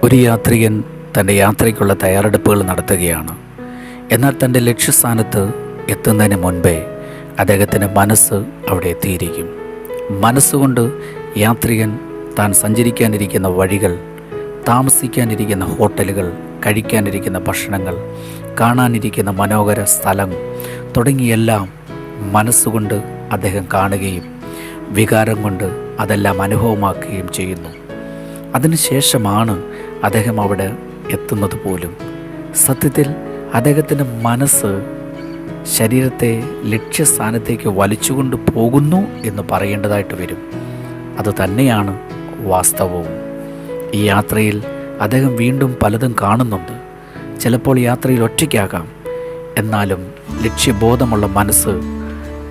ഒരു യാത്രികൻ തൻ്റെ യാത്രയ്ക്കുള്ള തയ്യാറെടുപ്പുകൾ നടത്തുകയാണ്. എന്നാൽ തൻ്റെ ലക്ഷ്യസ്ഥാനത്ത് എത്തുന്നതിന് മുൻപേ അദ്ദേഹത്തിൻ്റെ മനസ്സ് അവിടെ എത്തിയിരിക്കും. മനസ്സുകൊണ്ട് യാത്രികൻ താൻ സഞ്ചരിക്കാനിരിക്കുന്ന വഴികൾ, താമസിക്കാനിരിക്കുന്ന ഹോട്ടലുകൾ, കഴിക്കാനിരിക്കുന്ന ഭക്ഷണങ്ങൾ, കാണാനിരിക്കുന്ന മനോഹര സ്ഥലം തുടങ്ങിയെല്ലാം മനസ്സുകൊണ്ട് അദ്ദേഹം കാണുകയും വികാരം കൊണ്ട് അതെല്ലാം അനുഭവമാക്കുകയും ചെയ്യുന്നു. അതിനുശേഷമാണ് അദ്ദേഹം അവിടെ എത്തുന്നത് പോലും. സത്യത്തിൽ അദ്ദേഹത്തിൻ്റെ മനസ്സ് ശരീരത്തെ ലക്ഷ്യസ്ഥാനത്തേക്ക് വലിച്ചുകൊണ്ട് പോകുന്നു എന്ന് പറയേണ്ടതായിട്ട് വരും. അതുതന്നെയാണ് വാസ്തവവും. ഈ യാത്രയിൽ അദ്ദേഹം വീണ്ടും പലതും കാണുന്നുണ്ട്. ചിലപ്പോൾ യാത്രയിൽ ഒറ്റയ്ക്കാകാം. എന്നാലും ലക്ഷ്യബോധമുള്ള മനസ്സ്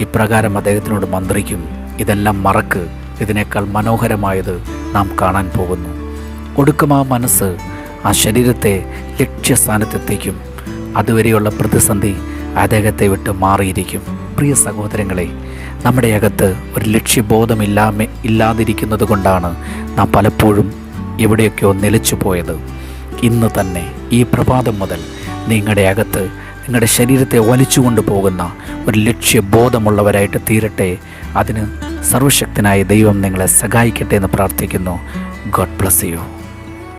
ഇപ്രകാരം അദ്ദേഹത്തിനോട് മന്ത്രിക്കും, ഇതെല്ലാം മറക്ക്, ഇതിനേക്കാൾ മനോഹരമായത് നാം കാണാൻ പോകുന്നു. ഒടുക്കം ആ മനസ്സ് ആ ശരീരത്തെ ലക്ഷ്യസ്ഥാനത്തെത്തിക്കും. അതുവരെയുള്ള പ്രതിസന്ധി അദ്ദേഹത്തെ വിട്ട് മാറിയിരിക്കും. പ്രിയ സഹോദരങ്ങളെ, നമ്മുടെ അകത്ത് ഒരു ഇല്ലാതിരിക്കുന്നത് കൊണ്ടാണ് നാം പലപ്പോഴും എവിടെയൊക്കെയോ നിലച്ചു പോയത്. ഇന്ന് തന്നെ ഈ പ്രഭാതം മുതൽ നിങ്ങളുടെ അകത്ത് നിങ്ങളുടെ ശരീരത്തെ വലിച്ചുകൊണ്ട് പോകുന്ന ഒരു ലക്ഷ്യബോധമുള്ളവരായിട്ട് തീരട്ടെ. അതിന് സർവശക്തനായ ദൈവം നിങ്ങളെ സഹായിക്കട്ടെ എന്ന് പ്രാർത്ഥിക്കുന്നു. God bless you.